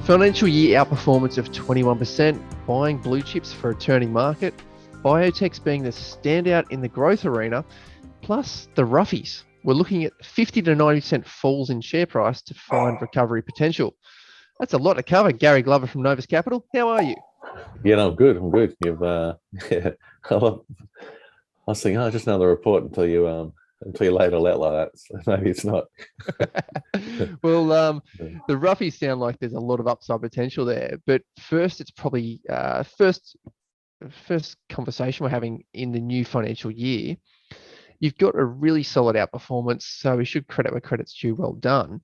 Financial year outperformance of 21%, buying blue chips for a turning market, biotechs being the standout in the growth arena, plus the roughies. We're looking at 50 to 90% falls in share price to find recovery potential. That's a lot to cover. Gary Glover from Novus Capital. How are you? Yeah, no, I'm good. I'm good. You've yeah. I was thinking, just another report until you laid it out like that. So maybe it's not. Well, the roughies sound like there's a lot of upside potential there. But first, it's probably first conversation we're having in the new financial year. You've got a really solid outperformance, so we should credit where credit's due. Well done.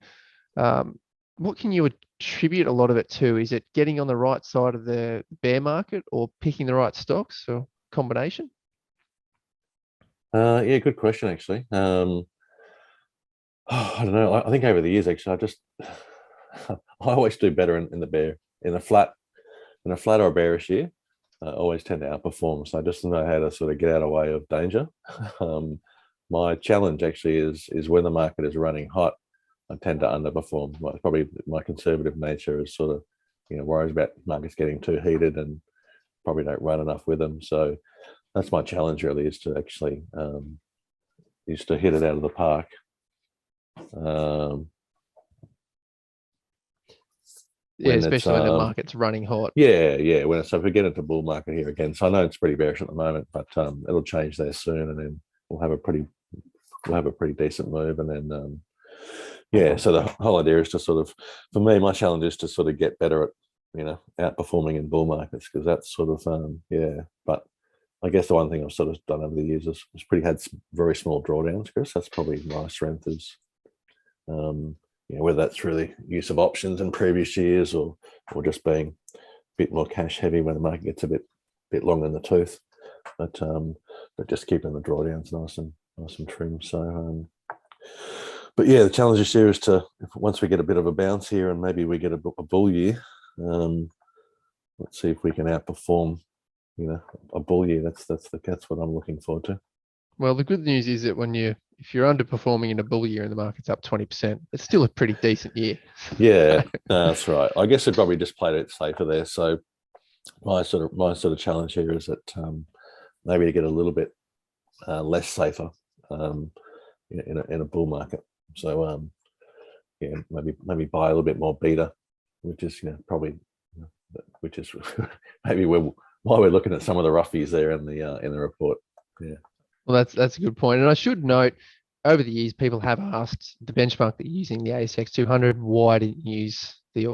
What can you attribute a lot of it to? Is it getting on the right side of the bear market, or picking the right stocks, or combination? Yeah, good question actually. I don't know. I think over the years, actually, I always do better in the bear, in a flat or a bearish year. I always tend to outperform, so I just know how to sort of get out of the way of danger. My challenge actually is when the market is running hot, I tend to underperform. Probably my conservative nature is sort of, worries about markets getting too heated and probably don't run enough with them. So that's my challenge really, is to actually hit it out of the park. Yeah, especially when the market's running hot. Yeah. So if we get into bull market here again, so I know it's pretty bearish at the moment, but it'll change there soon, and then we'll have a pretty decent move, and then so the whole idea is to sort of, for me, my challenge is to sort of get better at outperforming in bull markets, because that's sort of But I guess the one thing I've sort of done over the years is had very small drawdowns, Chris. That's probably my strength, is whether that's through the use of options in previous years, or just being a bit more cash heavy when the market gets a bit long in the tooth, but just keeping the drawdowns nice and trim. So but yeah, the challenge this year is to, once we get a bit of a bounce here and maybe we get a bull year, let's see if we can outperform a bull year. That's what I'm looking forward to. Well, the good news is that if you're underperforming in a bull year and the market's up 20%, it's still a pretty decent year. Yeah, that's right. I guess it probably just played it safer there. So my sort of challenge here is that maybe to get a little bit less safer in a bull market. So maybe buy a little bit more beta, which is maybe why we're looking at some of the roughies there in the report. Yeah. Well, that's a good point. And I should note, over the years, people have asked the benchmark that you're using, the ASX 200, why didn't you use the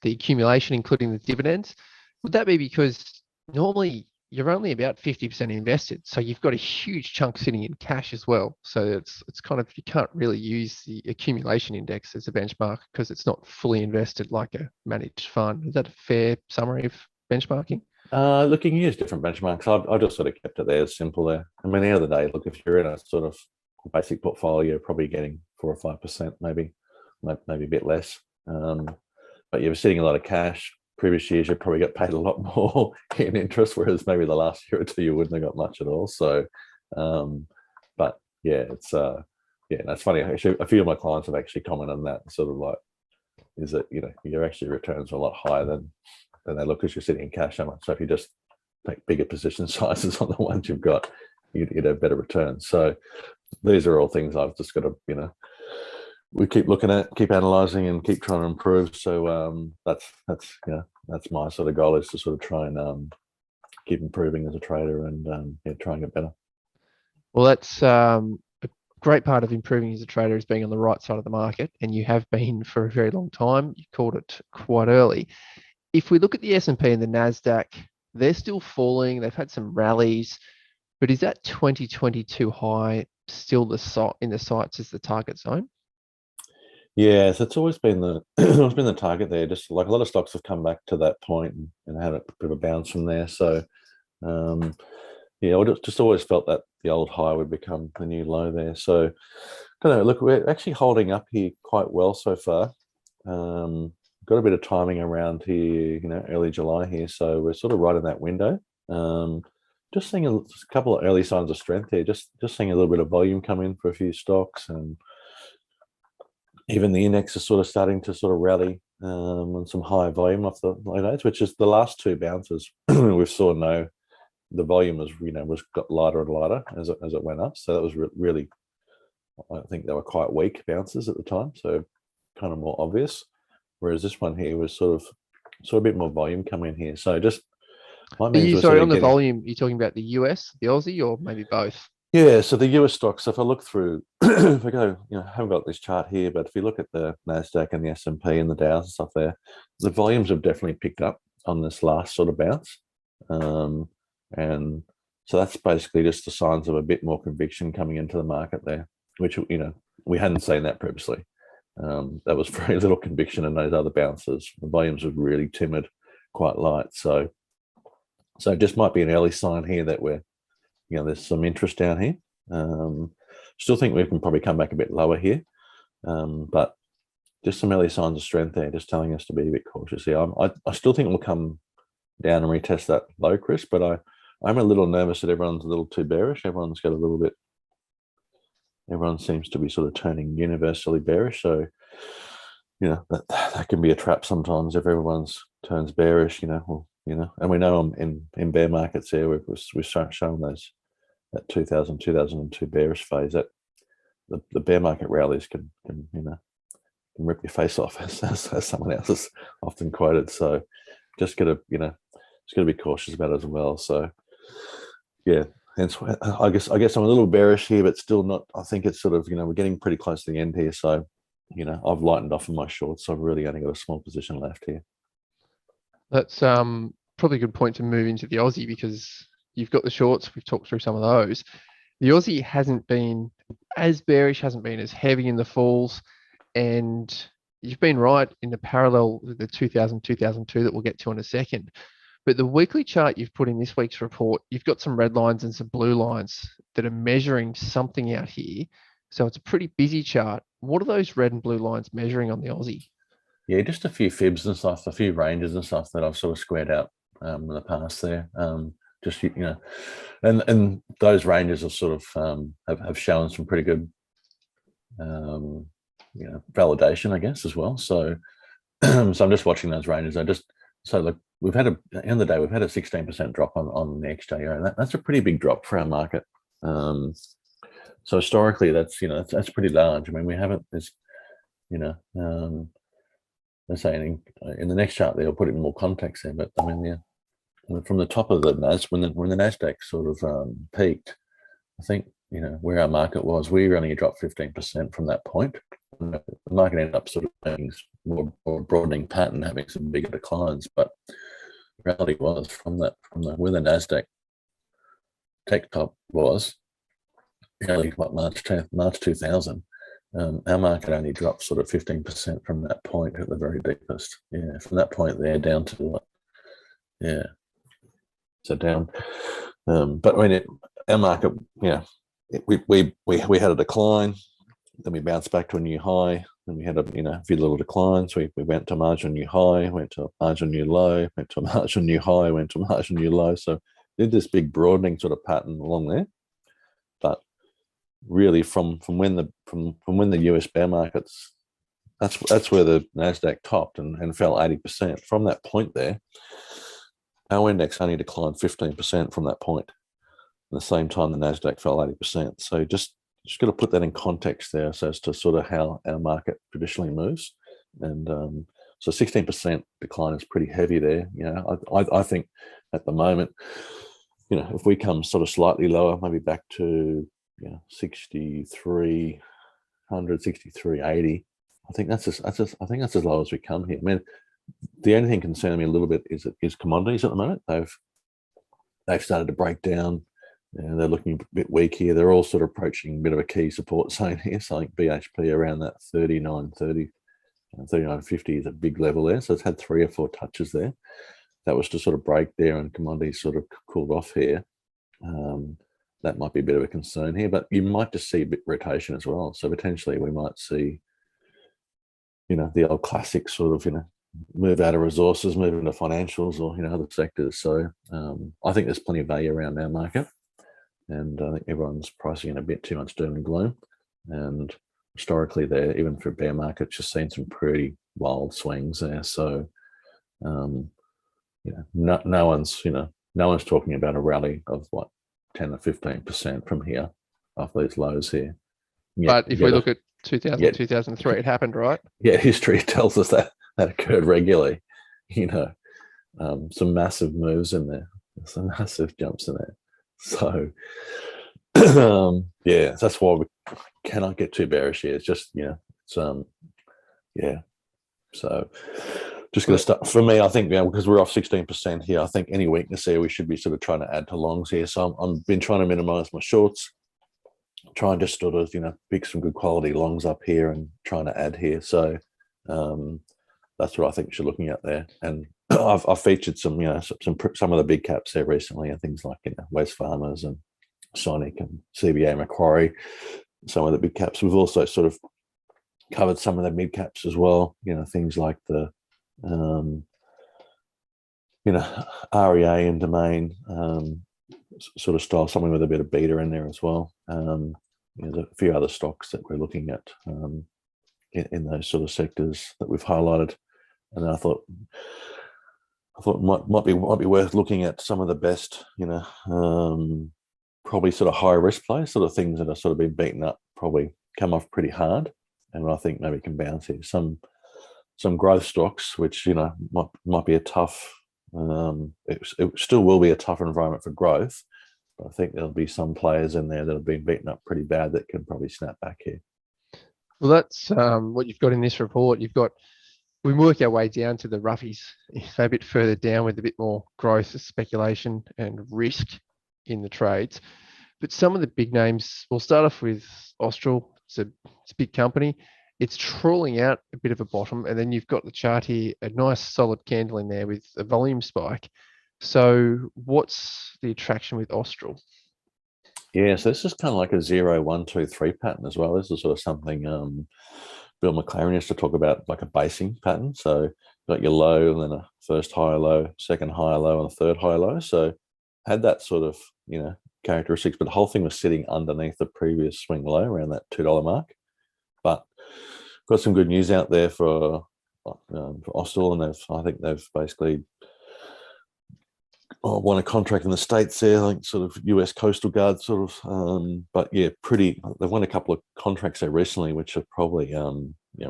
accumulation, including the dividends? Would that be because normally you're only about 50% invested, so you've got a huge chunk sitting in cash as well? So it's kind of, you can't really use the accumulation index as a benchmark because it's not fully invested like a managed fund. Is that a fair summary of benchmarking? Look, you can use different benchmarks. I just sort of kept it there, as simple there. I mean, the other day, look, if you're in a sort of basic portfolio, you're probably getting 4 or 5%, maybe a bit less. But you're sitting a lot of cash. Previous years, you probably got paid a lot more in interest, whereas maybe the last year or two you wouldn't have got much at all. So, but yeah, it's that's funny. Actually, a few of my clients have actually commented on that, sort of like, is that your actually returns are a lot higher than they look, because you're sitting in cash so much. So if you just take bigger position sizes on the ones you've got, you'd have better returns. So these are all things I've just got to, we keep looking at, keep analysing, and keep trying to improve. So that's my sort of goal, is to sort of try and keep improving as a trader, and try and get better. Well, that's a great part of improving as a trader, is being on the right side of the market, and you have been for a very long time. You called it quite early. If we look at the S&P and the NASDAQ, they're still falling. They've had some rallies, but is that 2022 high still in the sights as the target zone? Yeah, so it's always been the target there. Just like a lot of stocks have come back to that point and had a bit of a bounce from there. So I just always felt that the old high would become the new low there. So look, we're actually holding up here quite well so far. Got a bit of timing around here, early July here, so we're sort of right in that window. Just seeing a couple of early signs of strength here. Just seeing a little bit of volume come in for a few stocks, and even the index is sort of starting to sort of rally and some high volume off the low days, which is the last two bounces we saw. No, the volume was got lighter and lighter as it went up. So that was really, I think they were quite weak bounces at the time, so kind of more obvious. Whereas this one here was sort of a bit more volume coming in here. So just Are you, sorry, on the volume, you're talking about the US, the Aussie, or maybe both? Yeah, so the US stocks, if I look through, if I go, I haven't got this chart here, but if you look at the NASDAQ and the S&P and the Dows and stuff there, the volumes have definitely picked up on this last sort of bounce. And so that's basically just the signs of a bit more conviction coming into the market there, which, we hadn't seen that previously. There was very little conviction in those other bounces. The volumes were really timid, quite light. So it just might be an early sign here that there's some interest down here. Still think we can probably come back a bit lower here, but just some early signs of strength there, just telling us to be a bit cautious here. I still think we'll come down and retest that low, Chris, but I'm a little nervous that everyone's a little too bearish. Everyone seems to be sort of turning universally bearish. So, that can be a trap sometimes if everyone's turns bearish, and we know in bear markets here, we've shown that 2002 bearish phase, that the bear market rallies can rip your face off, as someone else has often quoted. So just gotta be cautious about it as well. So yeah, hence I guess I'm a little bearish here, but still not. I think it's sort of, we're getting pretty close to the end here. So I've lightened off on my shorts, so I've really only got a small position left here. That's probably a good point to move into the Aussie, because you've got the shorts. We've talked through some of those. The Aussie hasn't been as bearish, hasn't been as heavy in the falls, and you've been right in the parallel with the 2002 that we'll get to in a second. But the weekly chart you've put in this week's report, you've got some red lines and some blue lines that are measuring something out here. So it's a pretty busy chart. What are those red and blue lines measuring on the Aussie? Yeah, just a few fibs and stuff, a few ranges and stuff that I've sort of squared out in the past there. Just, and those ranges are sort of have shown some pretty good, validation, I guess, as well. So, so I'm just watching those ranges. Look, we've had at the end of the day, we've had a 16% drop on the XJO, and that's a pretty big drop for our market. So historically, that's pretty large. I mean, we haven't, let's say in the next chart there, I'll put it in more context there. But I mean, from the top of the NASDAQ, when the NASDAQ sort of peaked, I think where our market was, we only dropped 15% from that point. The market ended up sort of being more broadening pattern, having some bigger declines. But the reality was where the NASDAQ tech top was, early March 2000. Our market only dropped sort of 15% from that point at the very deepest. Yeah, from that point there down to so down. But I mean, our market, we had a decline, then we bounced back to a new high, then we had a few little declines. We went to marginal new high, went to marginal new low, went to a marginal new high, went to a marginal new low. So did this big broadening sort of pattern along there, but really from when the US bear markets, that's where the NASDAQ topped and fell 80%. From that point there, our index only declined 15% from that point. At the same time, the NASDAQ fell 80%. So just got to put that in context there, so as to sort of how our market traditionally moves. And so 16% decline is pretty heavy there. I think at the moment, if we come sort of slightly lower, maybe back to 6300, 6380, I think that's as low as we come here. I mean, the only thing concerning me a little bit is commodities at the moment. They've started to break down, and they're looking a bit weak here. They're all sort of approaching a bit of a key support zone here. So I think BHP around that 39.30, 39.50 is a big level there. So it's had 3 or 4 touches there. That was to sort of break there, and commodities sort of cooled off here. That might be a bit of a concern here, but you might just see a bit of rotation as well. So potentially we might see, the old classic sort of, move out of resources, move into financials or, other sectors. So I think there's plenty of value around our market, and I think everyone's pricing in a bit too much doom and gloom. And historically there, even for bear markets, just seen some pretty wild swings there. So no one's talking about a rally of what 10 or 15% from here off these lows here. But if we look at 2000, 2003, it happened, right? Yeah, history tells us that occurred regularly. Some massive moves in there, some massive jumps in there. So that's why we cannot get too bearish here. It's just So just going to start for me. I think because we're off 16% here, I think any weakness here we should be sort of trying to add to longs here. So I've been trying to minimize my shorts, trying to sort of pick some good quality longs up here and trying to add here. So that's what I think you're looking at there. And I've featured some some of the big caps there recently, and things like Wesfarmers and Sonic and CBA Macquarie, some of the big caps. We've also sort of covered some of the mid caps as well. Things like the REA and Domain sort of style, something with a bit of beta in there as well. There's a few other stocks that we're looking at in those sort of sectors that we've highlighted, and I thought might be worth looking at some of the best, probably sort of high risk plays, sort of things that are sort of been beaten up, probably come off pretty hard, and I think maybe can bounce here. Some growth stocks, which might be a tough. It still will be a tough environment for growth, but I think there'll be some players in there that have been beaten up pretty bad that can probably snap back here. Well, that's what you've got in this report. We work our way down to the roughies, a bit further down with a bit more growth, speculation, and risk in the trades. But some of the big names, we'll start off with Austal. It's a big company. It's trawling out a bit of a bottom, and then you've got the chart here, a nice solid candle in there with a volume spike. So what's the attraction with Austal? Yeah, so this is kind of like a 0, 1, 2, 3 pattern as well. This is sort of something Bill McLaren used to talk about, like a basing pattern. So you've got your low, and then a first higher low, second higher low, and a third higher low. So had that sort of characteristics, but the whole thing was sitting underneath the previous swing low around that $2 mark. But got some good news out there for Austal, and I think they've basically won a contract in the States there, I think sort of US Coastal Guard sort of, but yeah, they've won a couple of contracts there recently, which are probably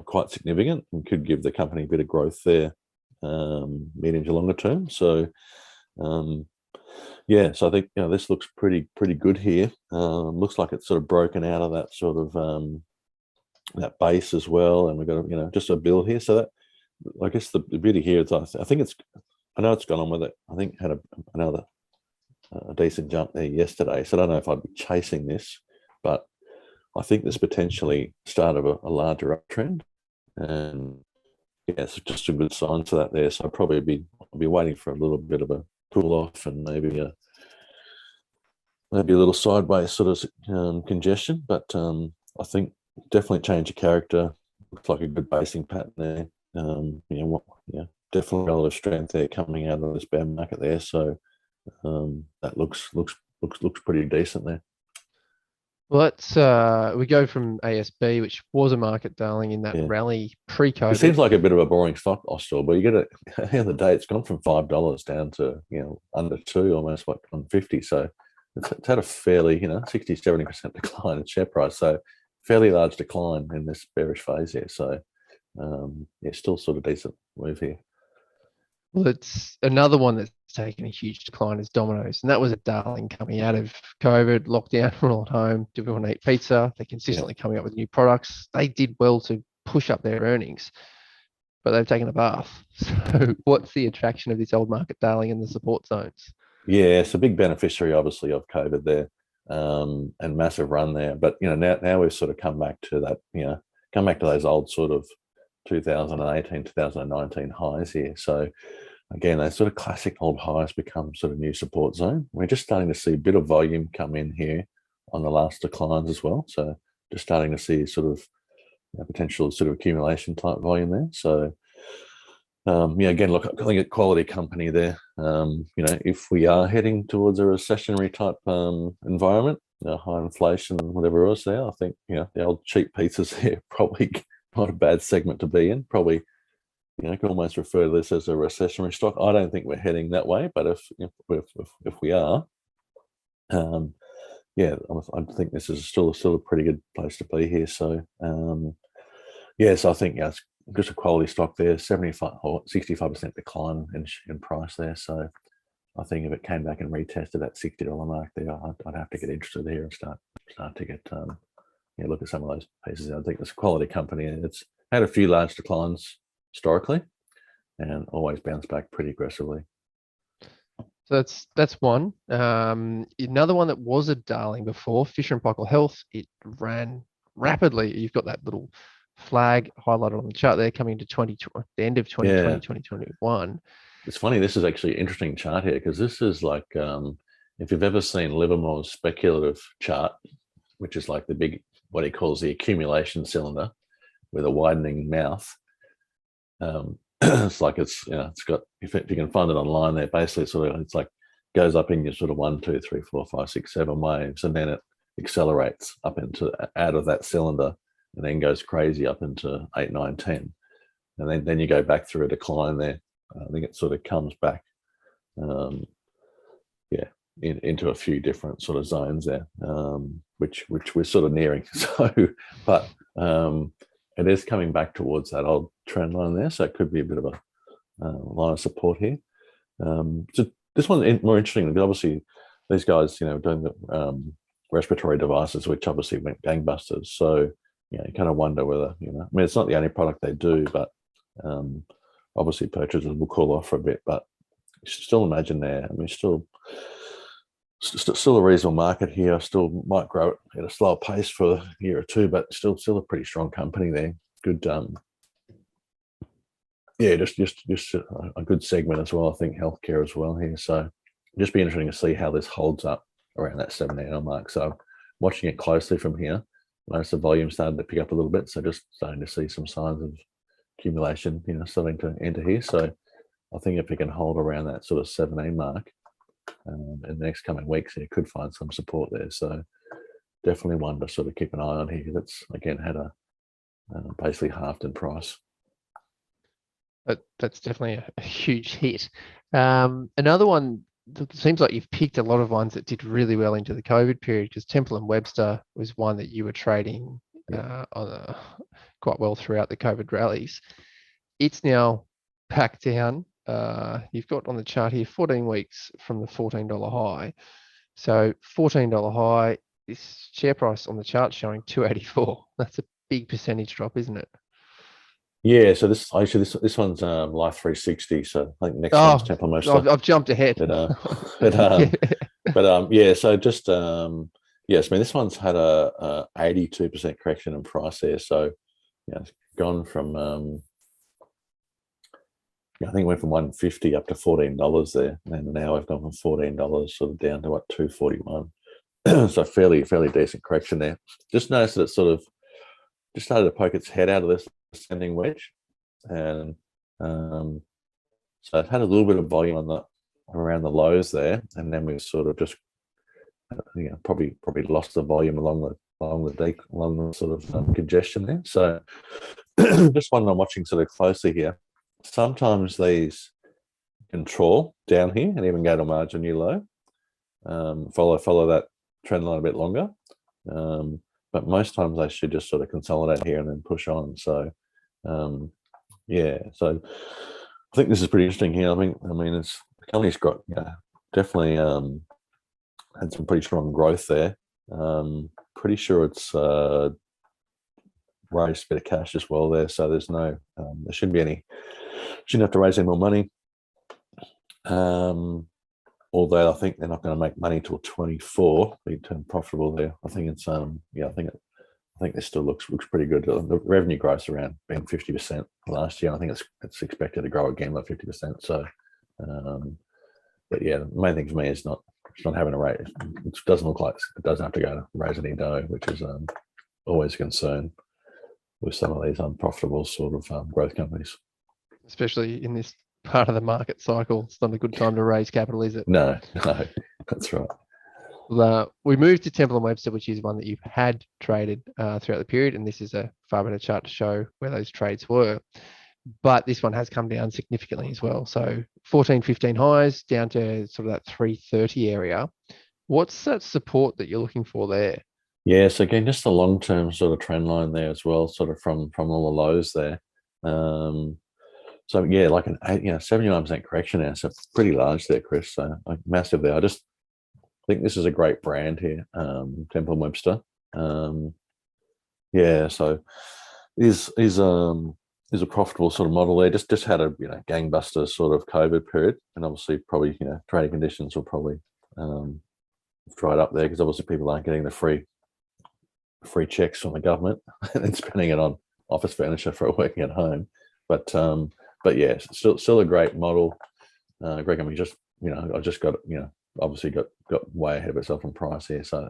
quite significant and could give the company a bit of growth there, medium to longer term. So so I think this looks pretty good here. Looks like it's sort of broken out of that sort of that base as well, and we've got just a bill here. So that, I guess the beauty here is I know it's gone on with it. I think had another decent jump there yesterday. So I don't know if I'd be chasing this, but I think there's potentially start of a larger uptrend, and it's just a good sign for that there. So I'll probably be waiting for a little bit of a pull off and maybe a little sideways sort of congestion. But I think definitely change of character. Looks like a good basing pattern there. Definitely relative strength there coming out of this bear market there. So that looks pretty decent there. Well, let's we go from ASB, which was a market darling in that rally pre-COVID. It seems like a bit of a boring stock, Austal, but you get it at the end of the day, it's gone from $5 down to under $2, almost like $1.50. So it's had a fairly 60-70% decline in share price. So fairly large decline in this bearish phase here. So still sort of decent move here. Well, it's another one that's taken a huge decline is Domino's, and that was a darling coming out of COVID, lockdown, we're all at home, do we want to eat pizza? They're consistently coming up with new products. They did well to push up their earnings, but they've taken a bath. So what's the attraction of this old market darling in the support zones? Yeah, it's a big beneficiary, obviously, of COVID there, and massive run there. But now we've sort of come back to that, come back to those old sort of 2018, 2019 highs here. So again, those sort of classic old highs become sort of new support zone. We're just starting to see a bit of volume come in here on the last declines as well. So just starting to see sort of potential sort of accumulation type volume there. So again, look, I think a quality company there. If we are heading towards a recessionary type environment, high inflation and whatever else there, I think the old cheap pizzas here probably not a bad segment to be in. Probably you can almost refer to this as a recessionary stock. I don't think we're heading that way, but if we are, yeah, I think this is still a pretty good place to be here. So so I think it's just a quality stock there. 75 or 65% decline in price there. So I think if it came back and retested that $60 mark there, I'd have to get interested here and start to get look at some of those pieces. I think it's a quality company, and it's had a few large declines historically, and always bounced back pretty aggressively. So that's one. Another one that was a darling before, Fisher and Paykel Health. It ran rapidly. You've got that little flag highlighted on the chart there, coming to the end of 2020, 2021. It's funny. This is actually an interesting chart here, because this is like if you've ever seen Livermore's speculative chart, which is like the big, what he calls the accumulation cylinder with a widening mouth. It's like it's got, if you can find it online there, basically it's like goes up in your sort of 1, 2, 3, 4, 5, 6, 7 waves, and then it accelerates up into out of that cylinder, and then goes crazy up into 8, 9, 10, and then you go back through a decline there. I think it sort of comes back, into a few different sort of zones there, which we're sort of nearing. So, but it is coming back towards that old trend line there, so it could be a bit of a line of support here. So this one's more interesting because obviously these guys, doing the respiratory devices, which obviously went gangbusters. So you kind of wonder whether I mean, it's not the only product they do, but obviously purchasers will cool off for a bit. But still imagine there. I mean, still a reasonable market here. Still might grow at a slower pace for a year or two, but still a pretty strong company there. Good, just a good segment as well. I think healthcare as well here. So just be interesting to see how this holds up around that 7 mark. So watching it closely from here. Notice the volume started to pick up a little bit, so just starting to see some signs of accumulation, starting to enter here. So I think if we can hold around that sort of 17 mark in the next coming weeks, you could find some support there. So definitely one to sort of keep an eye on here. That's again had a basically halved in price. That's definitely a huge hit. Another one, it seems like you've picked a lot of ones that did really well into the COVID period, because Temple and Webster was one that you were trading quite well throughout the COVID rallies. It's now back down. You've got on the chart here 14 weeks from the $14 high. So $14 high, this share price on the chart showing 284. That's a big percentage drop, isn't it? Yeah, so this one's Life 360. So I think next one's Temple Webster. I've jumped ahead. So just yes, I mean, this one's had a 82% correction in price there. So it's gone from I think it went from $150 up to $14 there, and now we've gone from $14 sort of down to what, $241. So fairly decent correction there. Just noticed that it sort of just started to poke its head out of this ascending wedge, and so it had a little bit of volume around the lows there, and then we sort of just probably lost the volume along the sort of congestion there. So just one I'm watching sort of closely here. Sometimes these can trawl down here and even go to margin new low, follow that trend line a bit longer, but most times they should just sort of consolidate here and then push on. So so I think this is pretty interesting here. I mean the company's got definitely had some pretty strong growth there. Pretty sure it's raised a bit of cash as well there, so there's no there shouldn't have to raise any more money, although I think they're not going to make money till 24 be turn profitable there. I think it's I think this still looks pretty good. The revenue growth around being 50% last year. I think it's expected to grow again by 50%. So but yeah, the main thing for me is not having a raise. It doesn't look like it doesn't have to go to raise any dough, which is always a concern with some of these unprofitable sort of growth companies. Especially in this part of the market cycle, it's not a good time to raise capital, is it? No, that's right. We moved to Temple and Webster, which is one that you've had traded throughout the period, and this is a far better chart to show where those trades were. but this one has come down significantly as well. So 14.15 highs down to sort of that 330 area. What's that support that you're looking for there? Yeah, so again, just the long-term sort of trend line there as well, sort of from all the lows there. So yeah, like an 79% correction now, so pretty large there, Chris. So like massive there. I just think this is a great brand here, Temple & Webster. Yeah, so is a profitable sort of model there. Just had a gangbuster sort of COVID period, and obviously probably trading conditions will probably dried up there because obviously people aren't getting the free checks from the government and then spending it on office furniture for working at home. But yeah, still a great model. Greg, I mean, just I just got obviously got way ahead of itself on price here. So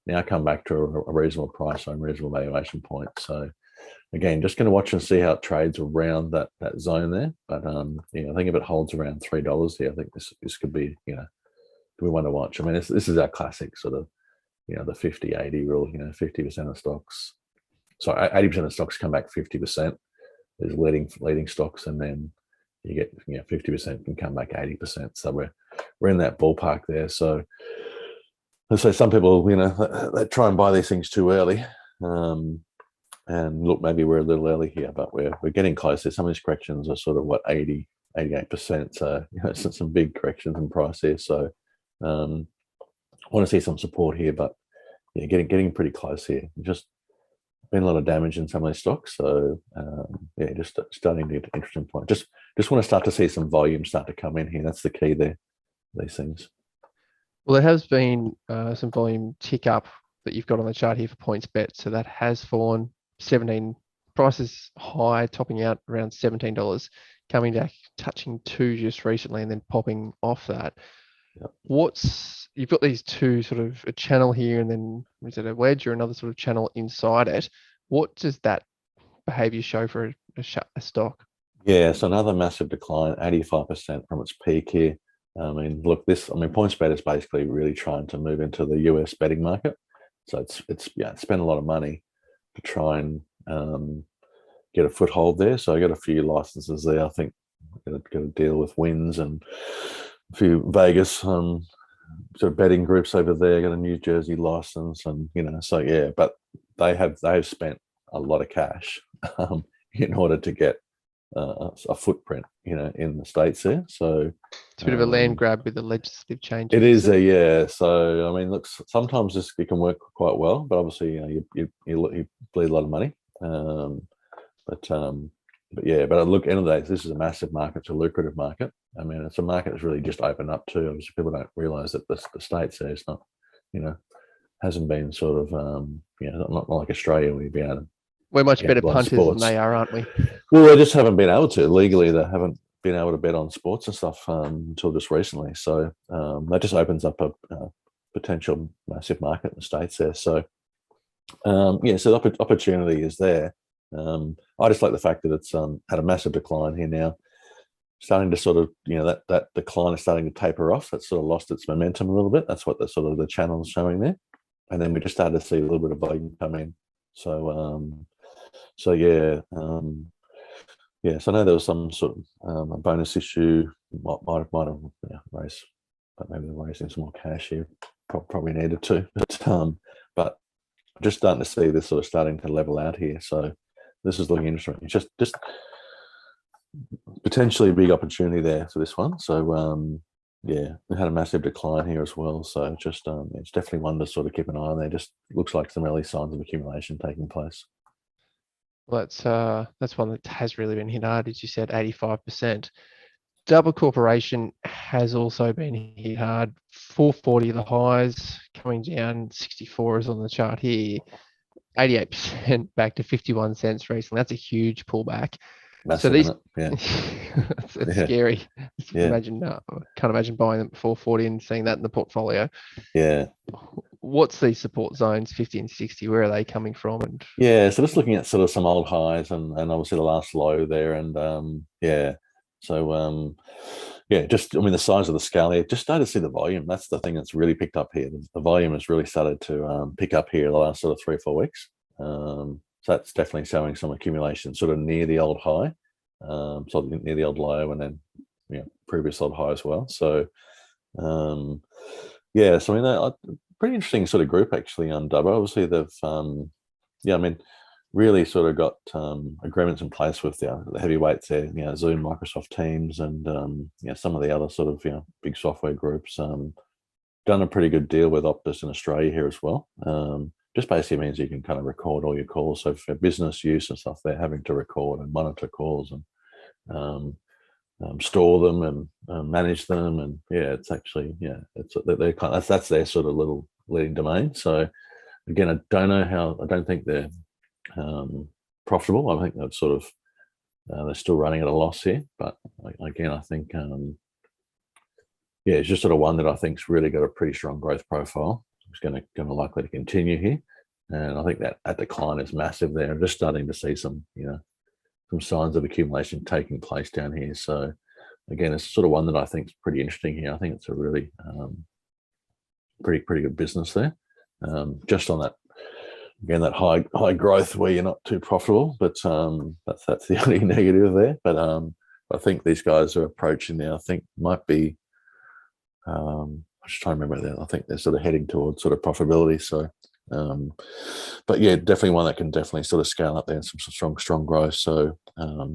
now come back to a reasonable price on reasonable valuation point. So again, just going to watch and see how it trades around that zone there. But I think if it holds around $3 here, I think this could be we want to watch. I mean, this is our classic sort of the 50-80 rule. 50% of stocks, so 80% of stocks come back 50%. There's leading stocks, and then you get 50% can come back 80%. So we're in that ballpark there. So let's say some people they try and buy these things too early. And look, maybe we're a little early here, but we're getting closer. Some of these corrections are sort of 80, 88%. So some big corrections in price here. So I want to see some support here, but yeah, getting pretty close here. Just been a lot of damage in some of these stocks. So yeah, just starting to get an interesting point. Just want to start to see some volume start to come in here. That's the key there, these things. Well, there has been some volume tick up that you've got on the chart here for Pointsbet. So that has fallen 17 prices high, topping out around $17, coming back touching 2 just recently and then popping off that. Yep. You've got these two sort of a channel here, and then is it a wedge or another sort of channel inside it? What does that behavior show for a stock? Yeah, so another massive decline, 85% from its peak here. I mean, look, PointsBet is basically really trying to move into the US betting market. So it's spent a lot of money to try and get a foothold there. So I got a few licenses there. I think got a deal with Wins and a few Vegas sort of betting groups over there. Got a New Jersey license, and so yeah. But they have spent a lot of cash in order to get a footprint, in the States there. So it's a bit of a land grab with the legislative change. It is yeah. So I mean, look, sometimes it can work quite well, but obviously, you bleed a lot of money. But yeah, but look, end of the day, this is a massive market. It's a lucrative market. I mean, it's a market that's really just opened up too. Obviously, people don't realise that the States there is not, hasn't been sort of, not like Australia where you'd be able to. We're much better punters than they are, aren't we? Well, they just haven't been able to. Legally, they haven't been able to bet on sports and stuff until just recently. So that just opens up a potential massive market in the States there. So yeah, so the opportunity is there. I just like the fact that it's had a massive decline here now, starting to sort of, that decline is starting to taper off. It's sort of lost its momentum a little bit. That's what the channel is showing there. And then we just started to see a little bit of volume come in. So yeah, yeah. So I know there was some sort of a bonus issue. Might have raised, but maybe they're raising some more cash here. Probably needed to, but just starting to see this sort of starting to level out here. So this is looking interesting. It's just potentially a big opportunity there for this one. So yeah, we had a massive decline here as well. So just it's definitely one to sort of keep an eye on there. Just looks like some early signs of accumulation taking place. Well, that's one that has really been hit hard, as you said, 85%. Double Corporation has also been hit hard. 440 the highs, coming down 64 is on the chart here. 88% back to 51 cents recently. That's a huge pullback. Massive, so these, yeah, it's scary. Yeah. Can't imagine buying them at 440 and seeing that in the portfolio. Yeah. What's these support zones, 50 and 60? Where are they coming from? And yeah, so just looking at sort of some old highs and obviously the last low there, and yeah. So yeah, just the size of the scale here. Just started to see the volume. That's the thing that's really picked up here. The volume has really started to pick up here the last sort of 3 or 4 weeks. So that's definitely showing some accumulation sort of near the old high. so near the old low, and then previous old high as well. So yeah, so I mean, pretty interesting sort of group actually on DUB. Obviously they've really sort of got agreements in place with the heavyweights there, Zoom, Microsoft Teams, and some of the other sort of big software groups. Done a pretty good deal with Optus in Australia here as well. Just basically means you can kind of record all your calls. So for business use and stuff, they're having to record and monitor calls and store them and manage them. And it's actually they're kind of, that's their sort of little leading domain. So again, I don't think they're profitable. I think that's sort of they're still running at a loss here. But again, I think it's just sort of one that I think's really got a pretty strong growth profile. It's going to likely to continue here, and I think that decline is massive there. I'm just starting to see some signs of accumulation taking place down here. So again, it's sort of one that I think is pretty interesting here. I think it's a really pretty good business there. Just on that, again, that high growth where you're not too profitable, but that's the only negative there. But I think these guys are approaching now. I think might be. I'm just trying to remember that. I think they're sort of heading towards sort of profitability. So, but yeah, definitely one that can definitely sort of scale up there and some strong growth. So I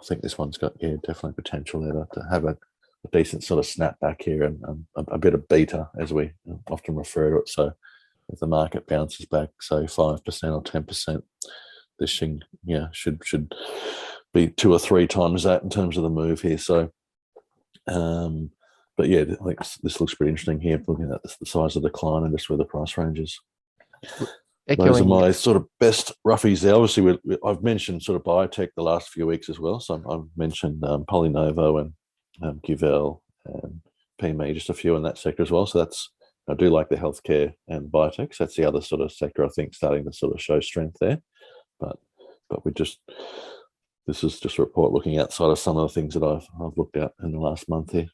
think this one's got definitely potential there to have a decent sort of snapback here and a bit of beta, as we often refer to it. So if the market bounces back, say 5% or 10%, this thing should be 2 or 3 times that in terms of the move here. So. But yeah, I think this looks pretty interesting here, looking at the size of the decline and just where the price range is. Those are my sort of best roughies there. Obviously, I've mentioned sort of biotech the last few weeks as well. So I've mentioned Polynovo and Guvel and PME, just a few in that sector as well. So I do like the healthcare and biotech. So that's the other sort of sector I think starting to sort of show strength there. But this is just a report looking outside of some of the things that I've looked at in the last month here.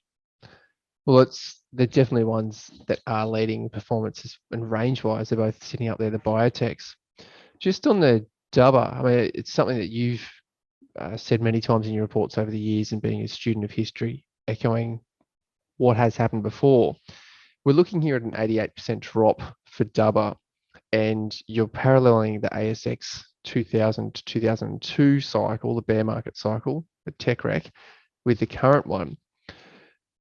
Well, they're definitely ones that are leading performances and range-wise. They're both sitting up there, the biotechs. Just on the DUBA, I mean, it's something that you've said many times in your reports over the years, and being a student of history, echoing what has happened before. We're looking here at an 88% drop for DUBA, and you're paralleling the ASX 2000 to 2002 cycle, the bear market cycle, the tech wreck, with the current one.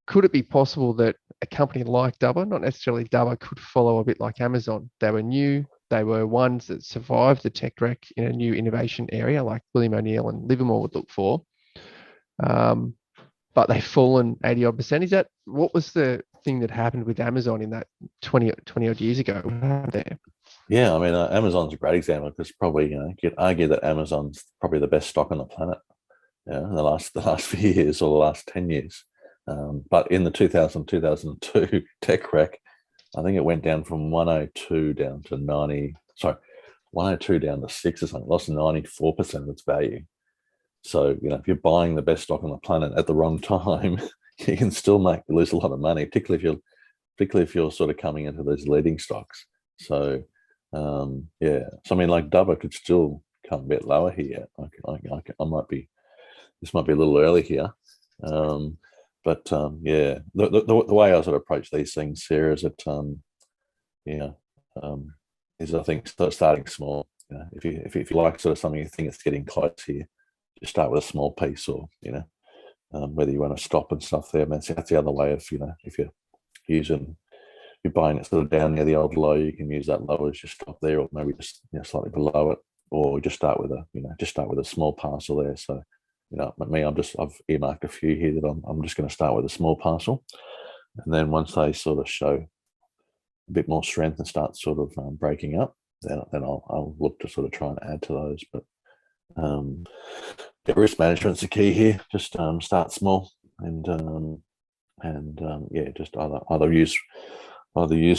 Could it be possible that a company like DUBA, not necessarily DUBA, could follow a bit like Amazon? They were new. They were ones that survived the tech wreck in a new innovation area like William O'Neill and Livermoore would look for. But they've fallen 80-odd%. What was the thing that happened with Amazon in that 20 odd years ago? What happened there? Yeah, I mean, Amazon's a great example because probably, you could argue that Amazon's probably the best stock on the planet in the last few years or the last 10 years. But in the 2002 tech wreck, I think it went down from 102 down to 102 down to 6 or something, lost 94% of its value. So, if you're buying the best stock on the planet at the wrong time, you can still lose a lot of money, particularly if you're sort of coming into those leading stocks. So, So I mean, like DUBA could still come a bit lower here. This might be a little early here. But the way I sort of approach these things here is that I think starting small. If you like sort of something you think it's getting close here, just start with a small piece, or whether you want to stop and stuff there. That's the other way of if you're buying it sort of down near the old low, you can use that low as your stop there, or maybe just slightly below it, or just start with a small parcel there. So. I've earmarked a few here that I'm just going to start with a small parcel, and then once they sort of show a bit more strength and start sort of breaking up, then I'll look to sort of try and add to those. But risk management's the key here. Just start small and just either use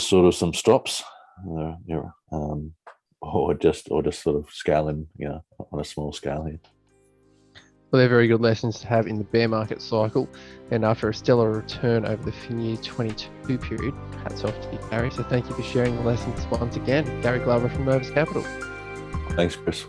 sort of some stops, or just sort of scaling on a small scale here. Well, they're very good lessons to have in the bear market cycle, and after a stellar return over the fin year 22 period. Hats off to you, Gary. So thank you for sharing the lessons once again. Gary Glover from Novus Capital. Thanks, Chris.